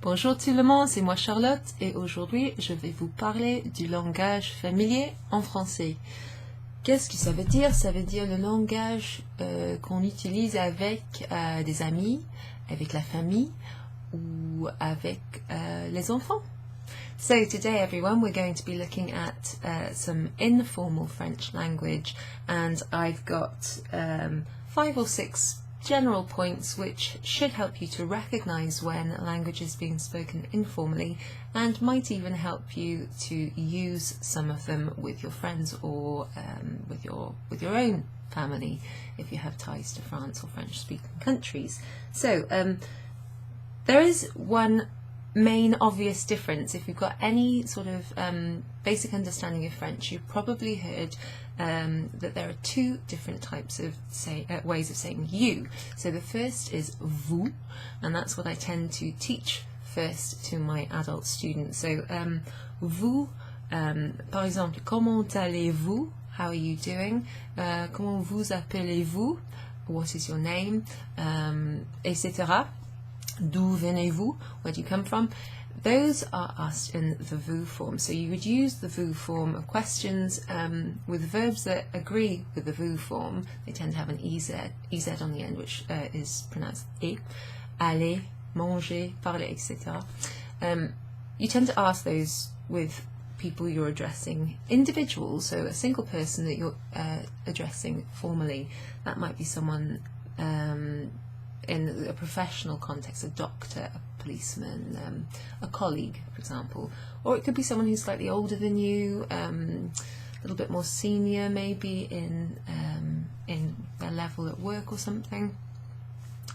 Bonjour tout le monde, c'est moi Charlotte et aujourd'hui je vais vous parler du langage familier en français. Qu'est-ce que ça veut dire? Ça veut dire le langage qu'on utilise avec des amis, avec la famille ou avec les enfants. So today everyone we're going to be looking at some informal French language, and I've got 5 or 6 general points which should help you to recognise when language is being spoken informally and might even help you to use some of them with your friends or with your own family if you have ties to France or French speaking countries. So there is one main obvious difference. If you've got any sort of basic understanding of French, you've probably heard that there are 2 different types of ways of saying you. So the first is vous, and that's what I tend to teach first to my adult students. So vous, par exemple, comment allez-vous? How are you doing? Comment vous appelez-vous? What is your name? Etc. D'où venez-vous? Where do you come from? Those are asked in the vous form. So you would use the vous form of questions with verbs that agree with the vous form. They tend to have an EZ on the end, which is pronounced et. Aller, manger, parler, etc. You tend to ask those with people you're addressing, individuals, so a single person that you're addressing formally. That might be someone in a professional context, a doctor, a policeman, a colleague, for example. Or it could be someone who's slightly older than you, a little bit more senior maybe in their level at work or something.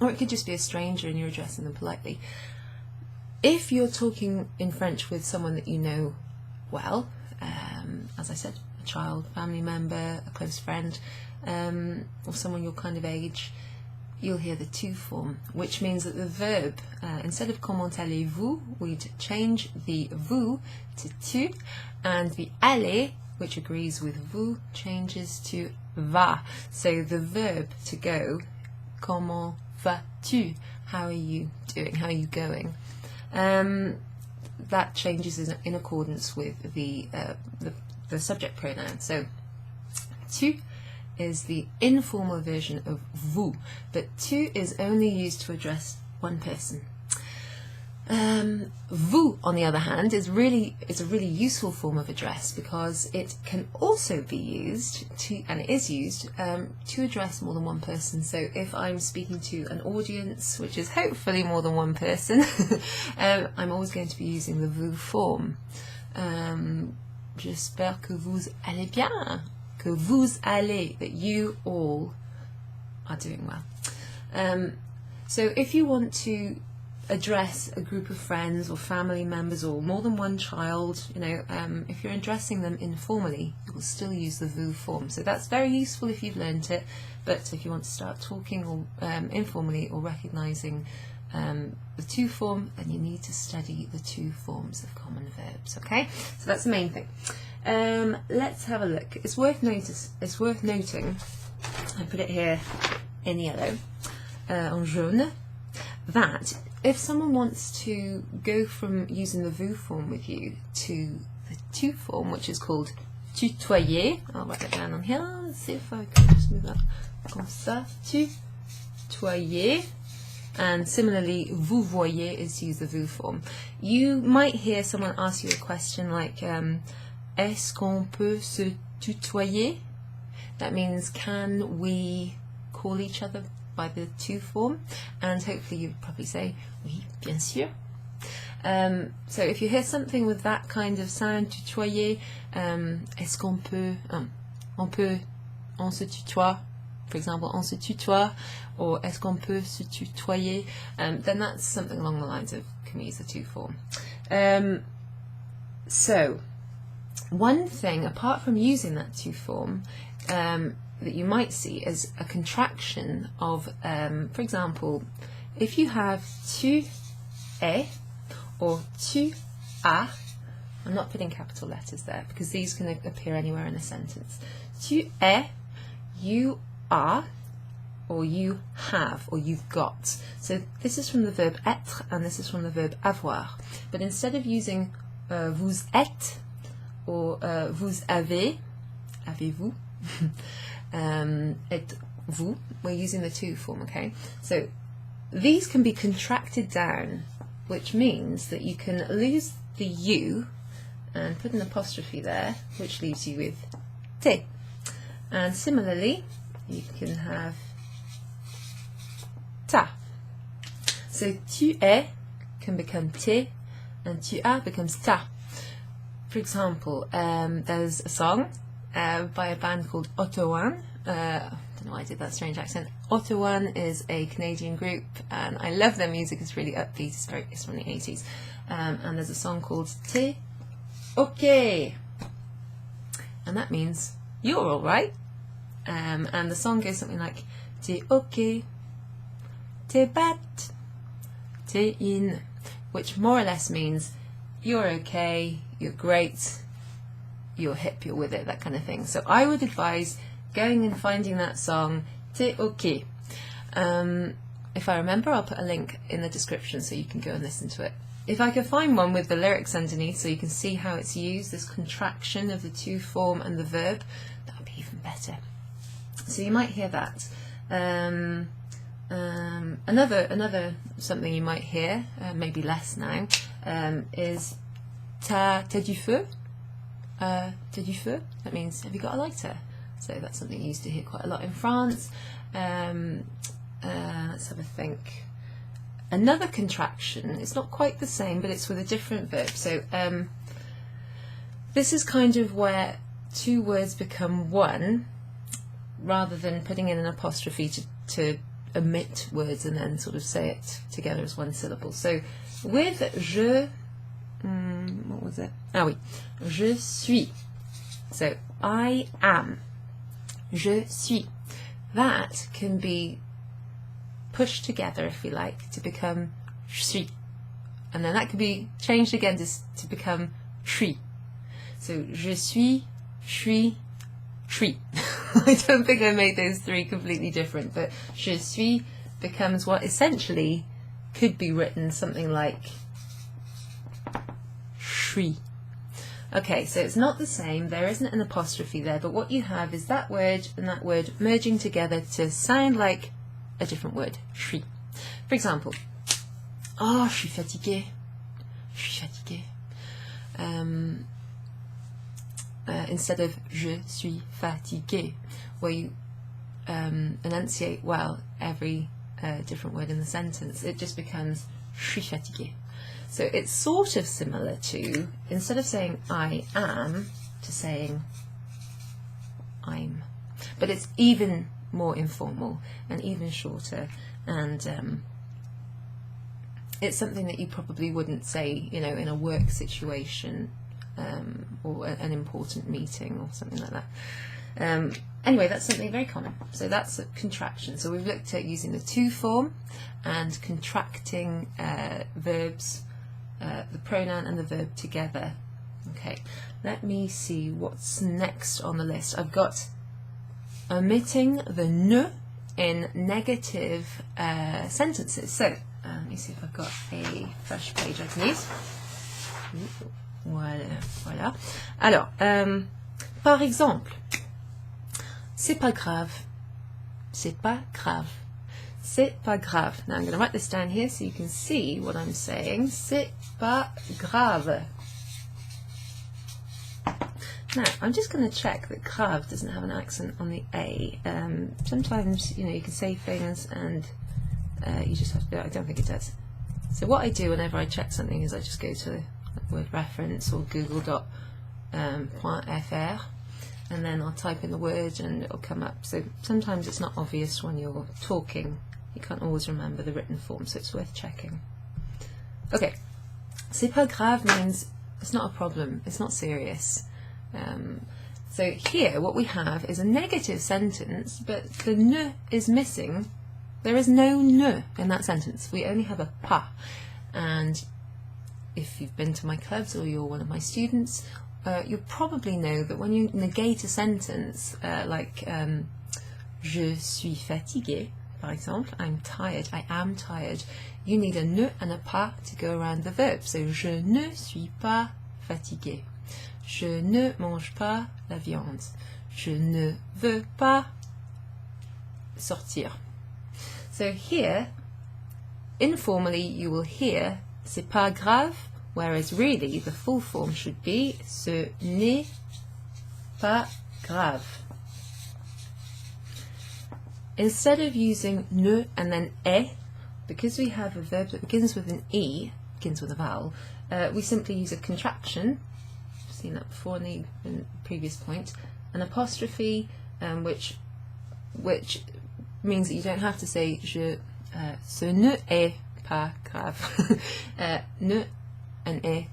Or it could just be a stranger and you're addressing them politely. If you're talking in French with someone that you know well, as I said, a child, family member, a close friend, or someone your kind of age, you'll hear the tu form, which means that the verb, instead of comment allez-vous, we'd change the vous to tu, and the aller, which agrees with vous, changes to va. So the verb to go, comment vas-tu? How are you doing? How are you going? That changes in accordance with the subject pronoun. So tu is the informal version of vous, but tu is only used to address one person. Vous, on the other hand, is a really useful form of address because it can also be used to, and it is used to address more than one person. So if I'm speaking to an audience, which is hopefully more than one person, I'm always going to be using the vous form. J'espère que vous allez bien. Que vous allez, that you all are doing well. So if you want to address a group of friends or family members or more than one child, if you're addressing them informally, you will still use the vous form. So that's very useful if you've learnt it, but if you want to start talking or informally or recognising the tu form, then you need to study the 2 forms of common verbs. Okay, so that's the main thing. Let's have a look. It's worth noting, I put it here in yellow, en jaune, that if someone wants to go from using the vous form with you to the tu form, which is called tutoyer, I'll write it down on here. Let's see if I can just move that comme ça. Tutoyer. And similarly, vous voyez is to use the vous form. You might hear someone ask you a question like, est-ce qu'on peut se tutoyer? That means, can we call each other by the tu form? And hopefully you'd probably say, oui, bien sûr. So if you hear something with that kind of sound, tutoyer, est-ce qu'on peut, on se tutoie, for example, on se tutoie, or est-ce qu'on peut se tutoyer, then that's something along the lines of, can we use the tu form? So, one thing, apart from using that tu form, that you might see is a contraction of, for example, if you have tu es or tu as, I'm not putting capital letters there because these can appear anywhere in a sentence. Tu es, you are, or you have, or you've got. So this is from the verb être and this is from the verb avoir. But instead of using vous êtes or vous avez, avez-vous, êtes-vous, we're using the to form, okay? So these can be contracted down, which means that you can lose the you and put an apostrophe there, which leaves you with te. And similarly, you can have ta. So tu es can become te, and tu as becomes ta. For example, there's a song by a band called Ottawan. I don't know why I did that strange accent. Ottawan is a Canadian group, and I love their music. It's really upbeat. It's from the 80s. And there's a song called T'es OK, and that means you're all right. And the song goes something like T'es OK, t'es bête, t'es in, which more or less means you're okay, you're great, you're hip, you're with it, that kind of thing. So I would advise going and finding that song, T'es OK. If I remember, I'll put a link in the description so you can go and listen to it. If I can find one with the lyrics underneath so you can see how it's used, this contraction of the to form and the verb, that would be even better. So you might hear that. Another something you might hear, maybe less now, is t'as du feu? T'as du feu? That means, have you got a lighter? So that's something you used to hear quite a lot in France. Let's have a think. Another contraction, it's not quite the same, but it's with a different verb. So this is kind of where two words become one, rather than putting in an apostrophe to omit words and then sort of say it together as one syllable. So with je, what was it? Ah oui, je suis. So I am, je suis. That can be pushed together, if you like, to become je suis. And then that can be changed again to become suis. So je suis, suis. I don't think I made those three completely different, but je suis becomes what essentially could be written something like suis. Okay, so it's not the same, there isn't an apostrophe there, but what you have is that word and that word merging together to sound like a different word, suis. For example, oh, je suis fatiguée, instead of je suis fatigué, where you enunciate well every different word in the sentence, it just becomes je suis fatigué. So it's sort of similar to, instead of saying I am, to saying I'm. But it's even more informal and even shorter, and it's something that you probably wouldn't say, you know, in a work situation or an important meeting or something like that. Anyway, that's something very common. So that's a contraction. So we've looked at using the to form and contracting verbs, the pronoun and the verb together. Okay, let me see what's next on the list. I've got omitting the ne in negative sentences. So let me see if I've got a fresh page I can use. Voilà. Alors, par exemple, c'est pas grave. C'est pas grave. C'est pas grave. Now I'm going to write this down here so you can see what I'm saying. C'est pas grave. Now, I'm just going to check that grave doesn't have an accent on the A. Sometimes, you know, you can say things and you just have to do it. I don't think it does. So what I do whenever I check something is I just go to word reference or google.fr and then I'll type in the word and it'll come up. So sometimes it's not obvious when you're talking. You can't always remember the written form, so it's worth checking. Okay, c'est pas grave means it's not a problem, it's not serious. So here what we have is a negative sentence, but the ne is missing. There is no ne in that sentence. We only have a pas. And if you've been to my clubs or you're one of my students, you'll probably know that when you negate a sentence, like je suis fatigué, par exemple, I'm tired, I am tired, you need a ne and a pas to go around the verb. So, je ne suis pas fatigué. Je ne mange pas la viande. Je ne veux pas sortir. So here, informally, you will hear c'est pas grave, whereas really the full form should be ce n'est pas grave. Instead of using ne and then est, because we have a verb that begins with an e, begins with a vowel, we simply use a contraction. I've seen that before in the previous point, an apostrophe, which means that you don't have to say ce ne est pas grave. Ne and est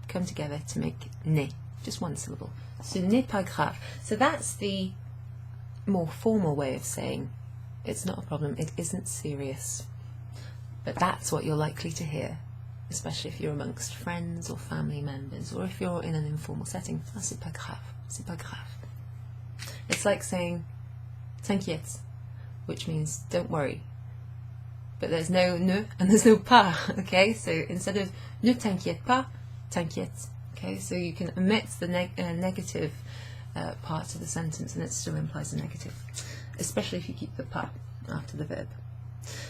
come together to make ne, just one syllable. Ce n'est pas grave. So that's the more formal way of saying it's not a problem, it isn't serious. But that's what you're likely to hear, especially if you're amongst friends or family members, or if you're in an informal setting. Ah, c'est pas grave, c'est pas grave. It's like saying t'inquiète, which means don't worry. But there's no ne and there's no pas, okay? So instead of ne t'inquiète pas, t'inquiète. Okay, so you can omit the negative part of the sentence and it still implies a negative, especially if you keep the pas after the verb.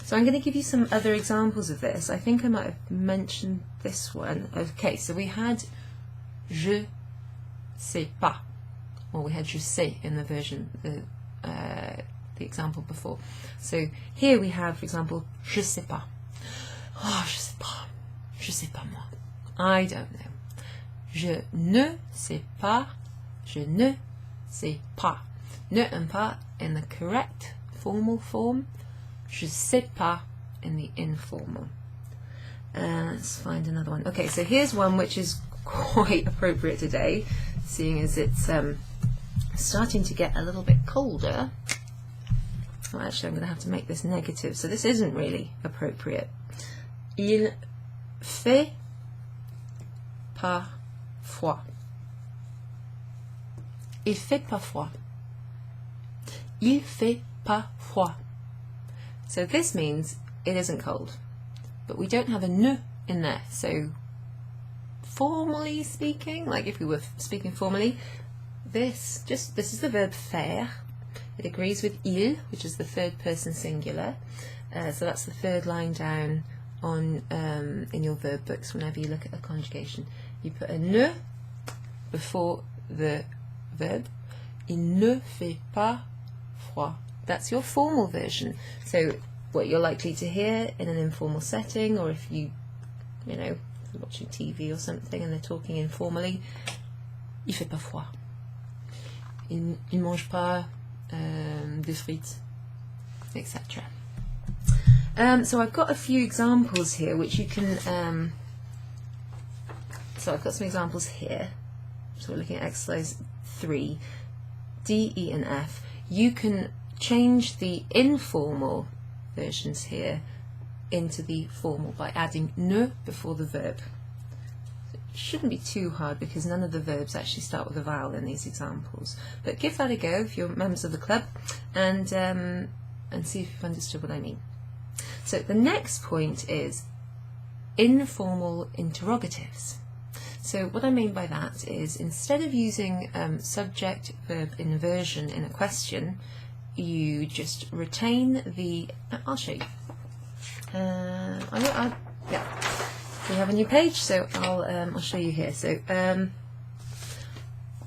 So I'm going to give you some other examples of this. I think I might have mentioned this one. Okay, so we had je sais pas, or we had je sais in the version, the example before. So here we have, for example, je sais pas. Oh, je sais pas moi. I don't know. Je ne sais pas, je ne sais pas. Ne and pas in the correct formal form, je sais pas in the informal. Let's find another one. Okay, so here's one which is quite appropriate today, seeing as it's starting to get a little bit colder. Well, actually, I'm going to have to make this negative, so this isn't really appropriate. Il fait pas froid. Il fait pas froid. Il fait pas froid. So this means it isn't cold, but we don't have a ne in there. So formally speaking, like if we were speaking formally, this is the verb faire. It agrees with il, which is the third person singular. So that's the third line down on in your verb books. Whenever you look at a conjugation, you put a ne before the verb. Il ne fait pas froid. That's your formal version. So what you're likely to hear in an informal setting, or if you know, watching TV or something and they're talking informally, il fait pas froid. Il mange pas de frites, etc. So I've got a few examples here which you can. So I've got some examples here. So we're looking at exercise 3, D, E, and F. You can change the informal versions here into the formal by adding ne before the verb. It shouldn't be too hard because none of the verbs actually start with a vowel in these examples. But give that a go if you're members of the club, and see if you've understood what I mean. So the next point is informal interrogatives. So what I mean by that is instead of using subject-verb inversion in a question, you just retain the. I'll show you. Yeah, we have a new page, so I'll show you here. So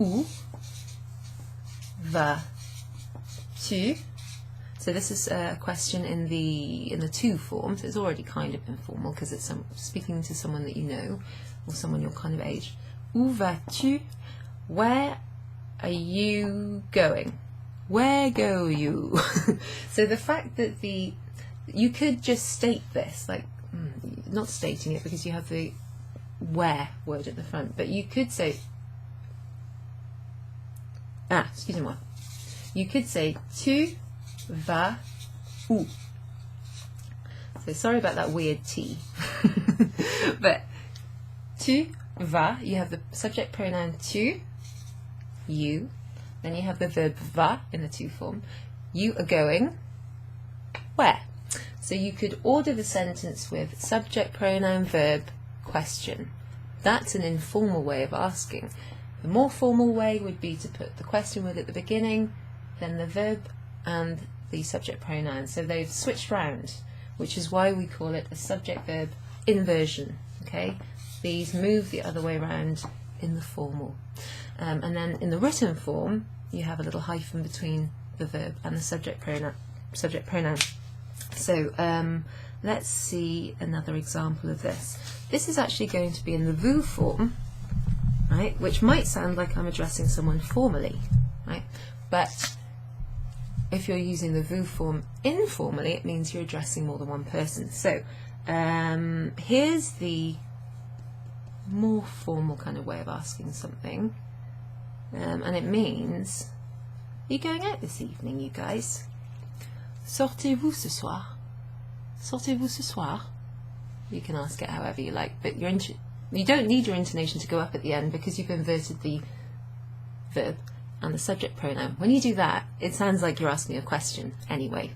où vas-tu? So this is a question in the to form. So it's already kind of informal because it's speaking to someone that you know or someone your kind of age. Où vas-tu? Where are you going? Where go you? So the fact that you could just state this, like not stating it because you have the where word at the front, but you could say excusez-moi. You could say tu vas où? So sorry about that weird T. But tu vas, you have the subject pronoun tu, you, then you have the verb va in the to form. you are going where? So you could order the sentence with subject, pronoun, verb, question. That's an informal way of asking. The more formal way would be to put the question word at the beginning, then the verb and the subject pronoun. So they've switched round, which is why we call it a subject-verb inversion. Okay, these move the other way around in the formal. And then in the written form, you have a little hyphen between the verb and the subject pronoun. So let's see another example of this. This is actually going to be in the vous form, right? Which might sound like I'm addressing someone formally, right? But if you're using the vous form informally, it means you're addressing more than one person. So here's the more formal kind of way of asking something, and it means, are you going out this evening, you guys? Sortez-vous ce soir? Sortez-vous ce soir? You can ask it however you like, but you don't need your intonation to go up at the end because you've inverted the verb and the subject pronoun. When you do that, it sounds like you're asking a question anyway,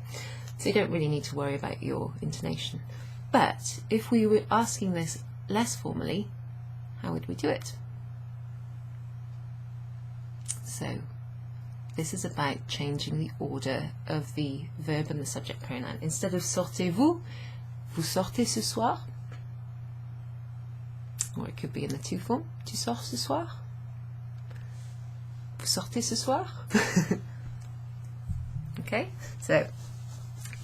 so you don't really need to worry about your intonation. But if we were asking this less formally, how would we do it? So this is about changing the order of the verb and the subject pronoun. Instead of sortez-vous, vous sortez ce soir. Or it could be in the tu form. Tu sors ce soir? Vous sortez ce soir? Okay, so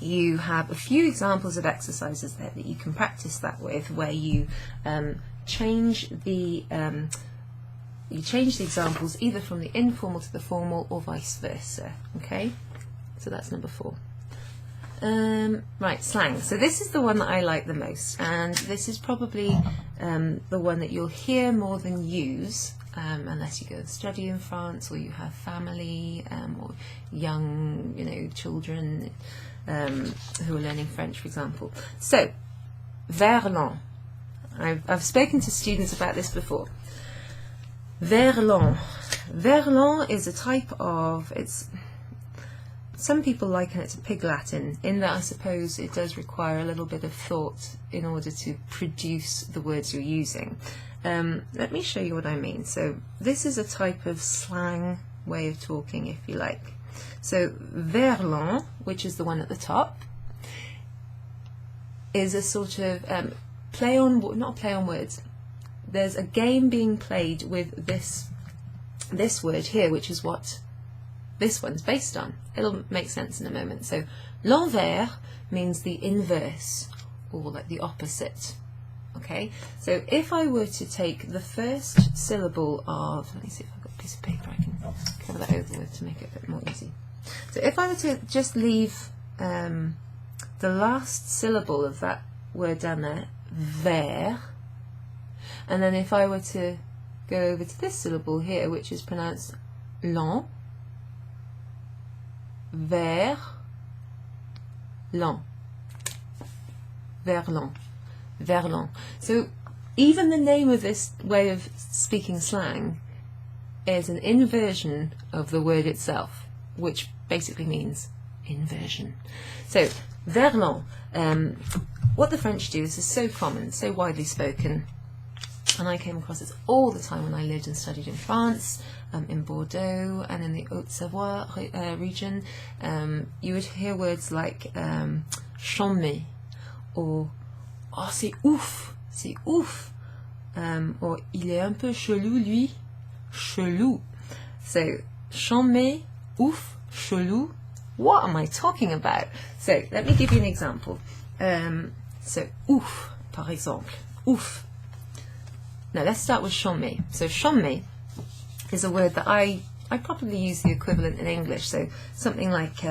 you have a few examples of exercises there that you can practice that with, where you change the examples either from the informal to the formal or vice versa. Okay, so that's number 4. Right, slang. So this is the one that I like the most, and this is probably the one that you'll hear more than use, unless you go and study in France, or you have family or young, children who are learning French, for example. So, verlan. I've spoken to students about this before. Verlan. Verlan is a type of, some people liken it to Pig Latin, in that I suppose it does require a little bit of thought in order to produce the words you're using. Let me show you what I mean. So this is a type of slang way of talking, if you like. So verlan, which is the one at the top, is a sort of not play on words. There's a game being played with this word here, which is what this one's based on. It'll make sense in a moment. So l'envers means the inverse, or like the opposite. Okay, so if I were to take the first syllable of, let me see if I've got a piece of paper I can cover that over with to make it a bit more easy. So if I were to just leave the last syllable of that word down there, vers, and then if I were to go over to this syllable here, which is pronounced l'en, vers, l'en, verlan, verlan. So even the name of this way of speaking slang is an inversion of the word itself, which basically means inversion. So verlan, what the French do, this is so common, so widely spoken, and I came across this all the time when I lived and studied in France, in Bordeaux and in the Haute-Savoie region. You would hear words like chambé, or oh c'est ouf, or il est un peu chelou lui, chelou. So chambé, ouf, chelou. What am I talking about? So let me give you an example. So ouf, par exemple, ouf. Now let's start with chambé. So chambé is a word that I probably use the equivalent in English. So something like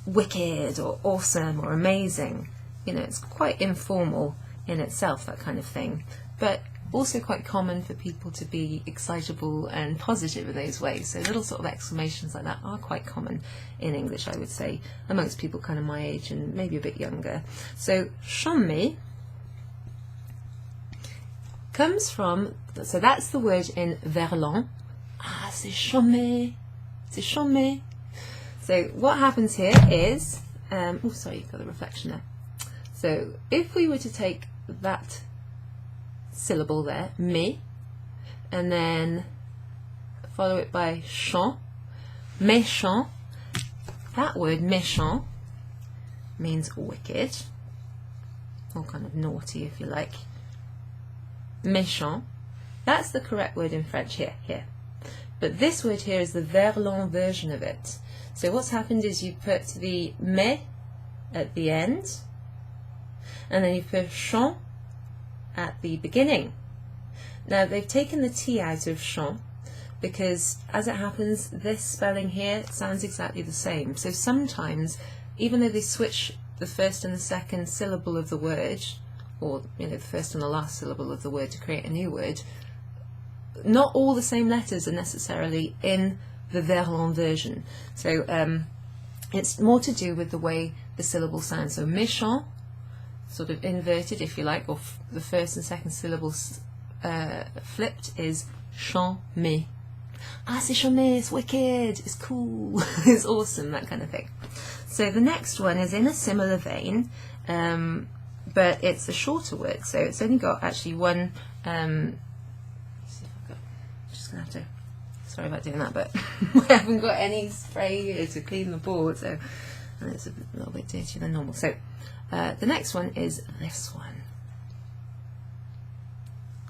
wicked or awesome or amazing. It's quite informal in itself, that kind of thing, but also quite common for people to be excitable and positive in those ways. So little sort of exclamations like that are quite common in English, I would say, amongst people kind of my age and maybe a bit younger. So chambé comes from, so that's the word in verlan. Ah, c'est chambé, c'est chambé. So what happens here is, oh sorry, you've got the reflection there. So if we were to take that syllable there, mais, and then follow it by chant, méchant, that word méchant means wicked, or kind of naughty if you like. Méchant, that's the correct word in French here. But this word here is the verlan version of it. So what's happened is you put the mais at the end, and then you put chant at the beginning. Now they've taken the T out of chant because, as it happens, this spelling here sounds exactly the same. So sometimes, even though they switch the first and the second syllable of the word, or the first and the last syllable of the word to create a new word, not all the same letters are necessarily in the verlan version. So it's more to do with the way the syllable sounds. So méchant, sort of inverted if you like, or the first and second syllables flipped is chant-mais. Ah, c'est chant-mais, it's wicked, it's cool, it's awesome, that kind of thing. So the next one is in a similar vein, but it's a shorter word, so it's only got actually one, let's see if I've got, I'm just going to have to, sorry about doing that, but I haven't got any spray here to clean the board, so and it's a little bit dirtier than normal. So the next one is this one.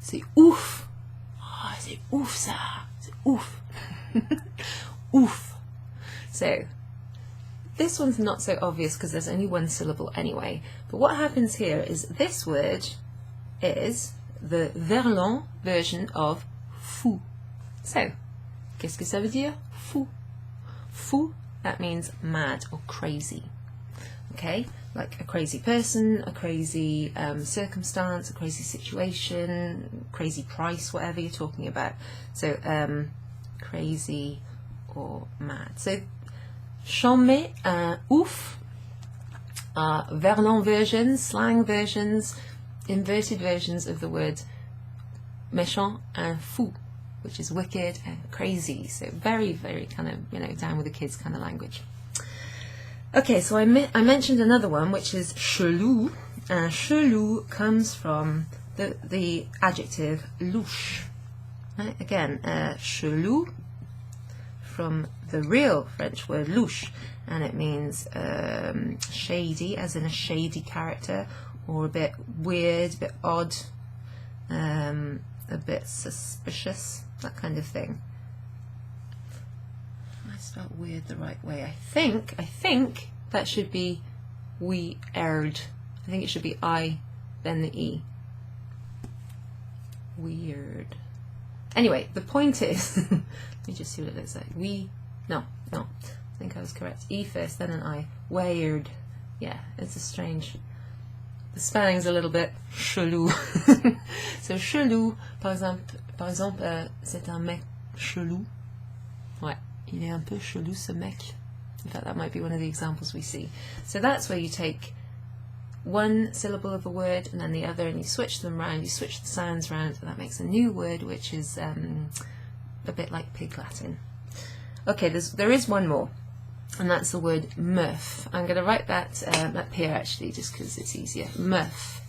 C'est ouf. Oh, c'est ouf ça. C'est ouf. Ouf. So this one's not so obvious because there's only one syllable anyway. But what happens here is this word is the verlan version of fou. So, qu'est-ce que ça veut dire? Fou. Fou, that means mad or crazy. Okay, like a crazy person, a crazy circumstance, a crazy situation, crazy price, whatever you're talking about. So crazy or mad. So chant-mais and ouf are verlan versions, slang versions, inverted versions of the word méchant and fou, which is wicked and crazy. So very, very kind of, down with the kids kind of language. Okay, so I mentioned another one, which is chelou. Chelou comes from the adjective louche. Right? Again, chelou from the real French word louche, and it means shady, as in a shady character, or a bit weird, a bit odd, a bit suspicious, that kind of thing. I spelled weird the right way. I think that should be weird. I think it should be I, then the E. Weird. Anyway, the point is, let me just see what it looks like. No, I think I was correct. E first, then an I. Weird. Yeah, it's a strange. The spelling's a little bit chelou. So chelou, par exemple, c'est un mec chelou. Ouais, il est un peu chelou ce mec. In fact, that might be one of the examples we see. So that's where you take one syllable of a word and then the other, and you switch them round, you switch the sounds round, and that makes a new word, which is a bit like Pig Latin. Okay, there is one more, and that's the word meuf. I'm going to write that up here actually, just because it's easier. Meuf.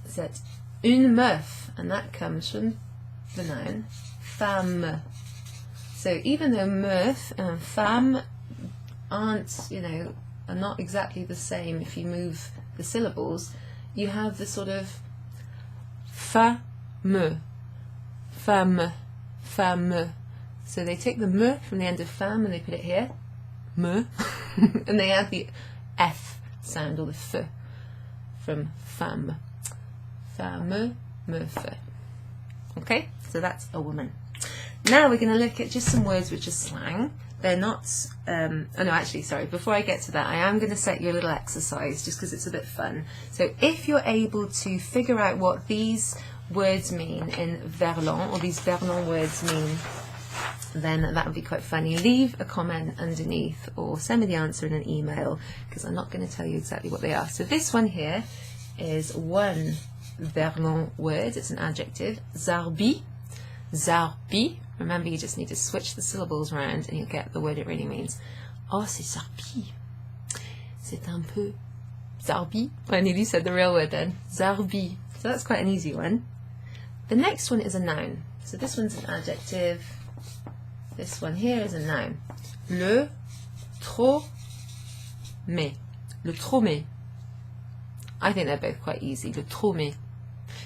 C'est une meuf, and that comes from the noun femme. So even though meuf and femme aren't, are not exactly the same if you move the syllables, you have the sort of femme, femme, femme. So they take the me from the end of femme and they put it here, me, and they add the F sound, or the F from femme. Femme, meuf. Okay, so that's a woman. Now we're going to look at just some words which are slang. They're not, oh no, actually, sorry, before I get to that, I am going to set you a little exercise just because it's a bit fun. So if you're able to figure out what these words mean in verlan, or these verlan words mean, then that would be quite funny. Leave a comment underneath or send me the answer in an email, because I'm not going to tell you exactly what they are. So this one here is one verlan word. It's an adjective. Zarbi. Zarbi. Remember, you just need to switch the syllables around and you'll get the word it really means. Oh, c'est zarbi. C'est un peu zarbi. I nearly said the real word then. Zarbi. So that's quite an easy one. The next one is a noun. So this one's an adjective. This one here is a noun. Le trop mais. Le trop mais. I think they're both quite easy. Le trop mais.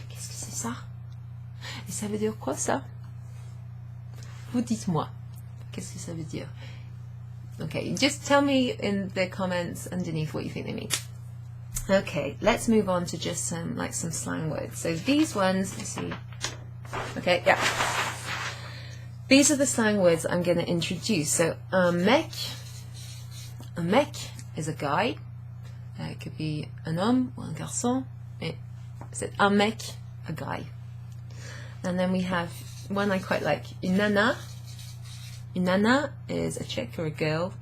Qu'est-ce que c'est ça? Et ça veut dire quoi ça? Vous dites-moi. Qu'est-ce que ça veut dire? Okay, just tell me in the comments underneath what you think they mean. Okay, let's move on to just some slang words. So these ones, let's see. Okay, yeah. These are the slang words I'm going to introduce. So un mec is a guy. It could be un homme or un garçon. C'est un mec, a guy. And then we have one I quite like, une nana. Une nana is a chick or a girl.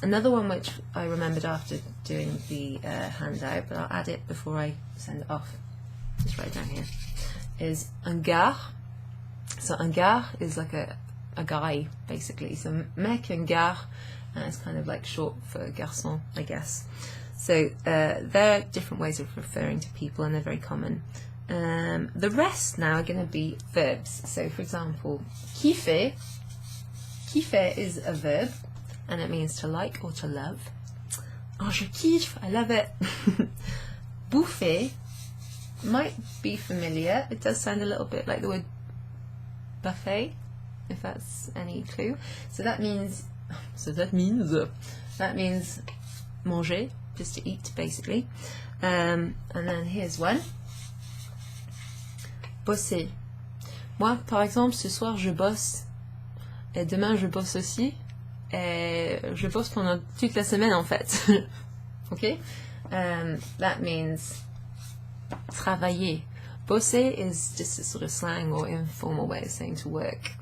Another one which I remembered after doing the handout, but I'll add it before I send it off. Just write it down here. Is un gars. So un gars is like a guy, basically. So mec and gars is kind of like short for garçon, I guess. So there are different ways of referring to people, and they're very common. The rest now are going to be verbs. So for example, kiffer. Kiffer is a verb, and it means to like or to love. Oh, je kiffe, I love it. Bouffer might be familiar. It does sound a little bit like the word buffet, if that's any clue. So that means manger, just to eat, basically. And then here's one. Bosser. Moi, par exemple, ce soir, je bosse. Et demain, je bosse aussi. Et je bosse pendant toute la semaine, en fait. Okay? That means travailler. Bosser is just a sort of slang or informal way of saying to work.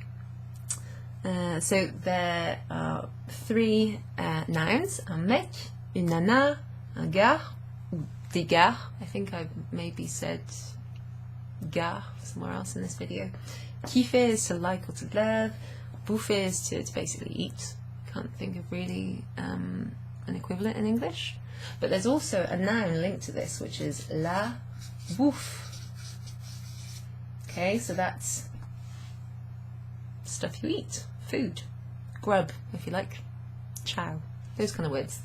So there are three nouns. Un mec, une nana, un gars, ou des gars. I think I've maybe said gars somewhere else in this video. Kiffer is to like or to love. Bouffer is to basically eat. Can't think of really an equivalent in English. But there's also a noun linked to this, which is la bouffe. Okay, so that's stuff you eat, food, grub, if you like, chow, those kind of words.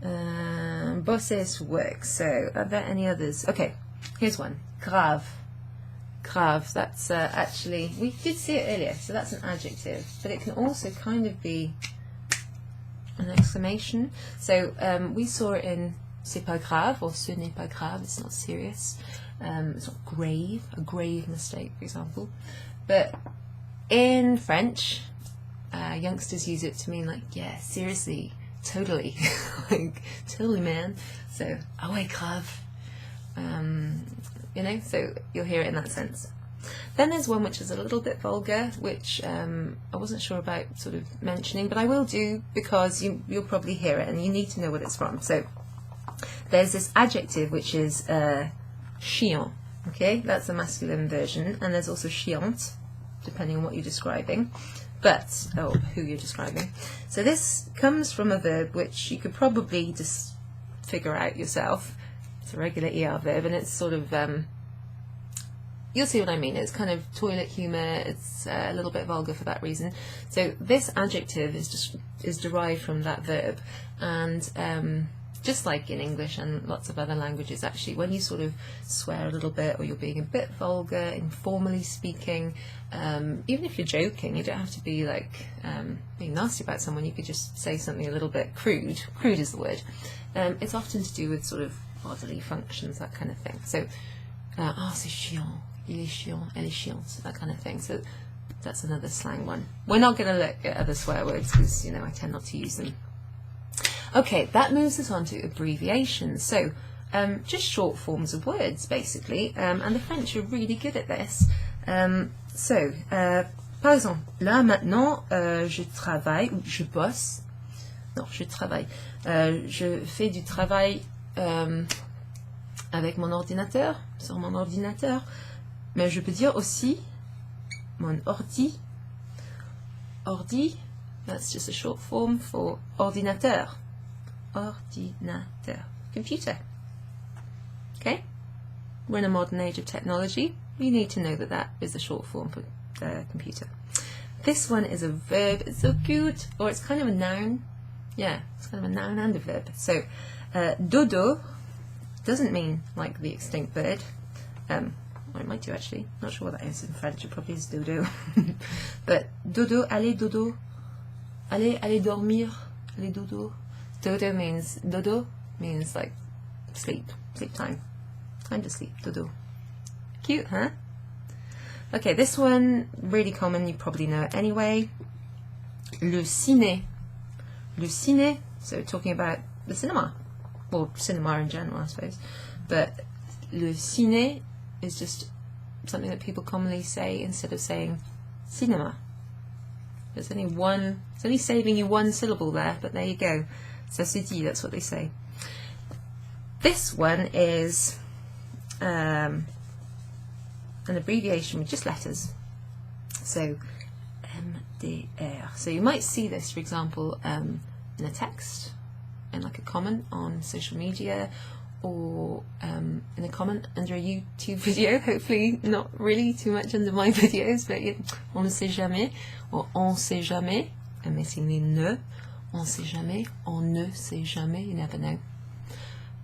Bosser is work. So are there any others? Okay, here's one. Grave. Grave, that's actually, we did see it earlier, so that's an adjective, but it can also kind of be an exclamation. So we saw it in c'est pas grave, or ce n'est pas grave, it's not serious. It's not grave, a grave mistake, for example. But in French, youngsters use it to mean like, yeah, seriously, totally, like, totally, man. So, ah ouais, grave. You know, so you'll hear it in that sense. Then there's one which is a little bit vulgar, which I wasn't sure about sort of mentioning, but I will do because you'll probably hear it and you need to know what it's from. So there's this adjective which is chiant, okay, that's the masculine version, and there's also chiante, depending on what you're describing, who you're describing. So this comes from a verb which you could probably just figure out yourself. It's a regular ER verb, and it's sort of, you'll see what I mean, it's kind of toilet humour, it's a little bit vulgar for that reason. So this adjective is derived from that verb, and just like in English and lots of other languages actually, when you sort of swear a little bit or you're being a bit vulgar, informally speaking, even if you're joking, you don't have to be like being nasty about someone, you could just say something a little bit crude is the word. It's often to do with sort of bodily functions, that kind of thing. So, c'est chiant, il est chiant, elle est chiante, that kind of thing. So that's another slang one. We're not going to look at other swear words because, you know, I tend not to use them. Okay, that moves us on to abbreviations. So just short forms of words, basically, and the French are really good at this. Par exemple, là maintenant, je travaille, ou je bosse. Non, je travaille. Je fais du travail avec mon ordinateur, sur mon ordinateur, mais je peux dire aussi mon ordi, That's just a short form for ordinateur. Ordinateur. Computer. Okay? We're in a modern age of technology. You need to know that that is a short form for computer. This one is a verb. It's so cute. Or it's kind of a noun. Yeah, it's kind of a noun and a verb. So, dodo doesn't mean like the extinct bird. Well, it might do actually. Not sure what that is in French. It probably is dodo. But dodo, allez dodo. Allez dormir. Allez dodo. Dodo means like sleep time. Time to sleep, dodo. Cute, huh? Okay, this one, really common, you probably know it anyway. Le ciné. Le ciné, so talking about the cinema. Or cinema in general, I suppose. But le ciné is just something that people commonly say instead of saying cinema. It's only saving you one syllable there, but there you go. Ça se dit, that's what they say. This one is an abbreviation with just letters. So MDR. So you might see this, for example, in a text, in like a comment on social media, or in a comment under a YouTube video. Hopefully not really too much under my videos, but on ne sait jamais, or on sait jamais, mais signé ne, on sait jamais, on ne sait jamais, you never know.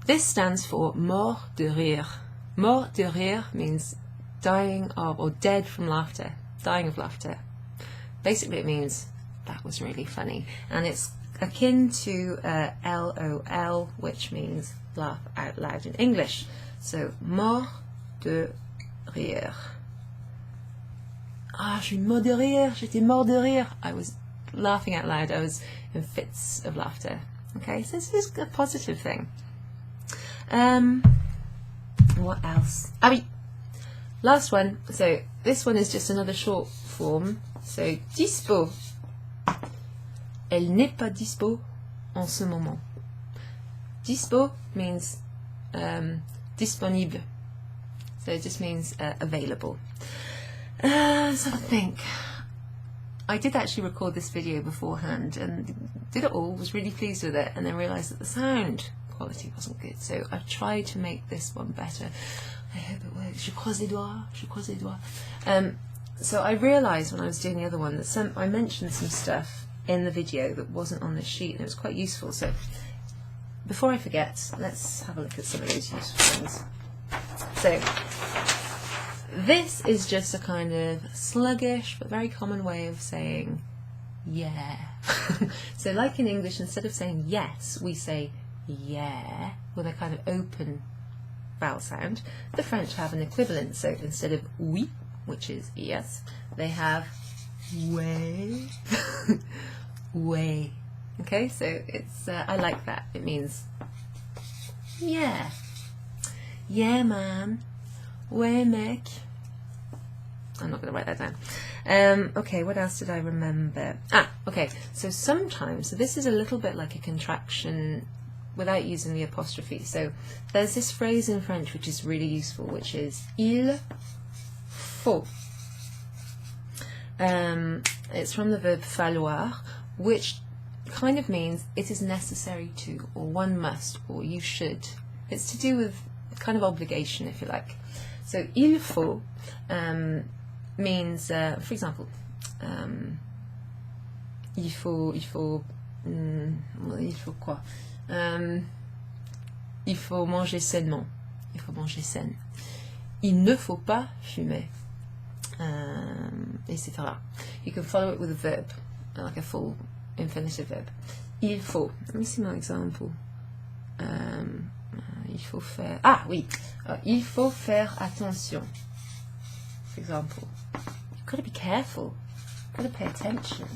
This stands for mort de rire. Mort de rire means dying of, or dead from laughter, dying of laughter. Basically it means that was really funny, and it's akin to LOL, which means laugh out loud in English. So mort de rire. Ah, je suis mort de rire, j'étais mort de rire. I was laughing out loud, I was in fits of laughter. Okay, so this is a positive thing. What else? Ah oui, last one. So this one is just another short form. So dispo. Elle n'est pas dispo en ce moment. Dispo means disponible. So it just means available. So I think I did actually record this video beforehand and did it all, was really pleased with it, and then realised that the sound quality wasn't good. So I've tried to make this one better. I hope it works. Je croise les doigts. Je croise les doigts. So I realised when I was doing the other one that I mentioned some stuff in the video that wasn't on this sheet, and it was quite useful. So before I forget, let's have a look at some of those useful things. So this is just a kind of sluggish but very common way of saying yeah. So like in English, instead of saying yes, we say yeah with a kind of open vowel sound. The French have an equivalent, so instead of oui, which is yes, they have ouais. Ouais. Okay, so it's I like that. It means yeah. Yeah, man. Ouais, mec. I'm not going to write that down. Okay, what else did I remember? Okay, so sometimes, so this is a little bit like a contraction without using the apostrophe. So there's this phrase in French which is really useful, which is il faut. It's from the verb falloir, which kind of means it is necessary to, or one must, or you should. It's to do with kind of obligation, if you like. So il faut means, for example, il faut quoi? Il faut manger sainement. Il faut manger saine. Il ne faut pas fumer, etc. You can follow it with a verb, like a full infinitive verb. Il faut. Let me see my example. Il faut faire. Ah oui. Il faut faire attention. For example, you've got to be careful. You've got to pay attention.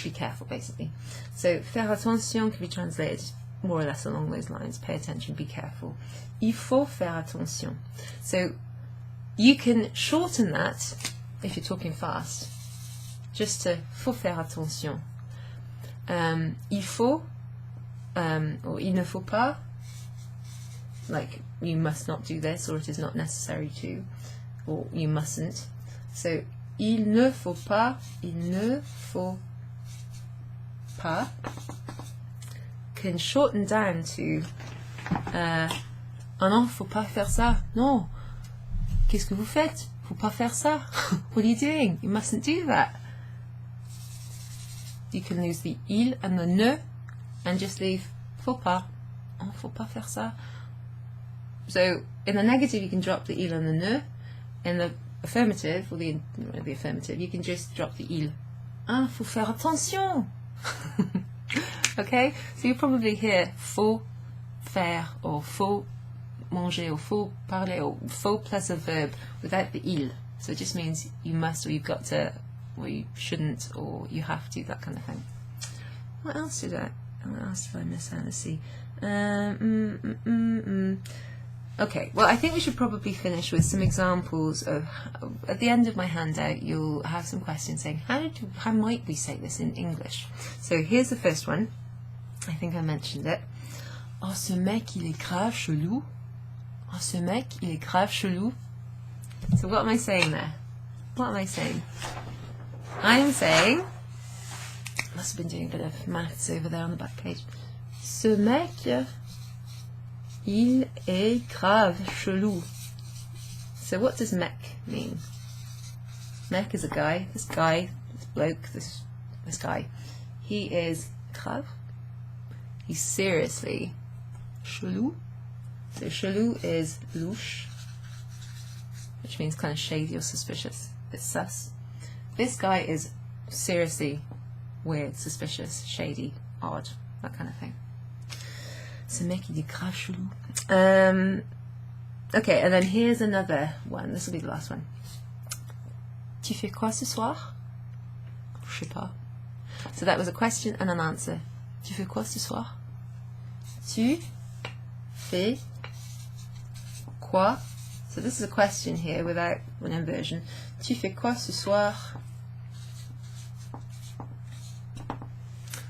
Be careful, basically. So faire attention can be translated more or less along those lines. Pay attention, be careful. Il faut faire attention. So you can shorten that if you're talking fast, just to faut faire attention. Il faut, or il ne faut pas, like you must not do this, or it is not necessary to, or you mustn't. So il ne faut pas pas can shorten down to ah non, faut pas faire ça. Non. Qu'est-ce que vous faites? Faut pas faire ça. What are you doing? You mustn't do that. You can lose the il and the ne and just leave faut pas. Oh, faut pas faire ça. So in the negative you can drop the il and the ne. In the affirmative, or the affirmative, you can just drop the il. Ah, faut faire attention. Okay, so you probably hear faut faire or faut manger or faut parler or faut plus a verb without the il. So it just means you must or you've got to or you shouldn't or you have to, that kind of thing. What else did I miss out? Let's see. Okay, well I think we should probably finish with some examples of, at the end of my handout you'll have some questions saying how might we say this in English. So here's the first one. I think I mentioned it. Oh, ce mec il est grave chelou. Oh, ce mec il est grave chelou. So what am I saying there? What am I saying? I'm saying, must have been doing a bit of maths over there on the back page. Ce mec il est grave chelou. So what does mec mean? Mec is a guy. This guy, this bloke, this guy. He is grave. He's seriously chelou. So chelou is louche, which means kind of shady or suspicious. It's sus. This guy is seriously weird, suspicious, shady, odd, that kind of thing. Ce mec il est grave chelou. Okay, and then here's another one. This will be the last one. Tu fais quoi ce soir? Je sais pas. So that was a question and an answer. Tu fais quoi ce soir? Tu fais quoi? So this is a question here without an inversion. Tu fais quoi ce soir?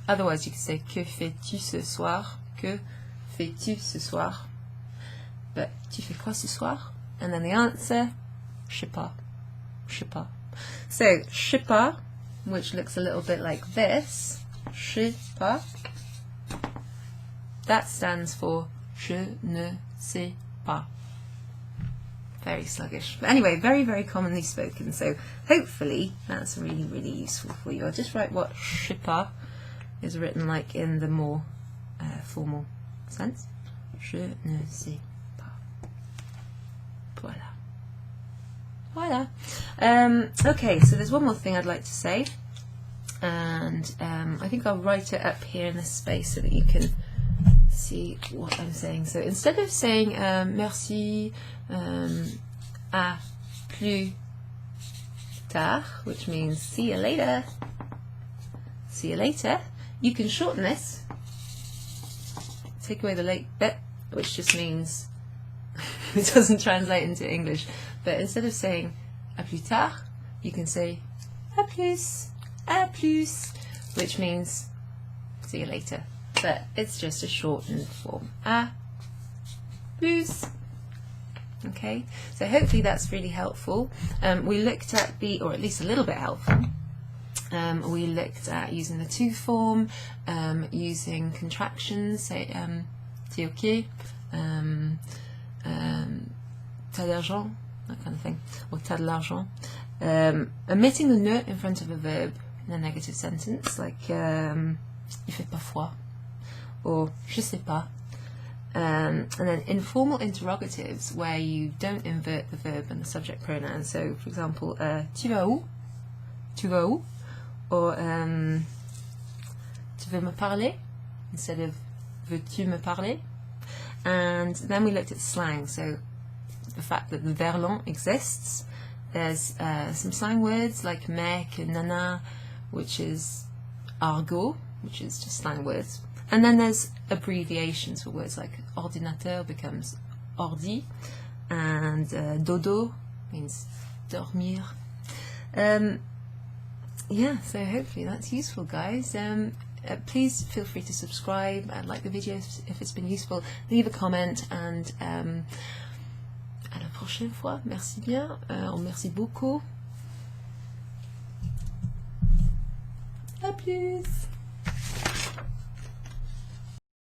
Otherwise you could say que fais-tu ce soir? Que fais-tu ce soir? But tu fais quoi ce soir? And then the answer, je sais pas. Je sais pas. So je sais pas, which looks a little bit like this. Je sais pas. That stands for je ne sais pas. Very sluggish. But anyway, very, very commonly spoken. So hopefully that's really, really useful for you. I'll just write what je sais pas is written like in the more formal sense. Je ne sais pas. Voilà. Voila. Okay, so there's one more thing I'd like to say. And I think I'll write it up here in this space so that you can see what I'm saying. So instead of saying merci, à plus tard, which means see you later, you can shorten this, take away the late bit, which just means it doesn't translate into English, but instead of saying à plus tard, you can say à plus, which means see you later, but it's just a shortened form. À plus. Okay, so hopefully that's really helpful. We looked at or at least a little bit helpful. We looked at using the to form, using contractions, say t'es ok, t'as d'argent, that kind of thing, or t'as de l'argent. Omitting the ne in front of a verb in a negative sentence, like il fait pas froid, or je sais pas. And then informal interrogatives where you don't invert the verb and the subject pronoun. So, for example, tu vas où? Tu vas où? Or tu veux me parler? Instead of veux-tu me parler? And then we looked at slang. So the fact that the verlan exists. There's some slang words like mec and nana, which is argot, which is just slang words. And then there's abbreviations for words like ordinateur becomes ordi, and dodo means dormir. Yeah, so hopefully that's useful, guys. Please feel free to subscribe and like the video if it's been useful. Leave a comment, and à la prochaine fois. Merci bien. Merci beaucoup. À plus.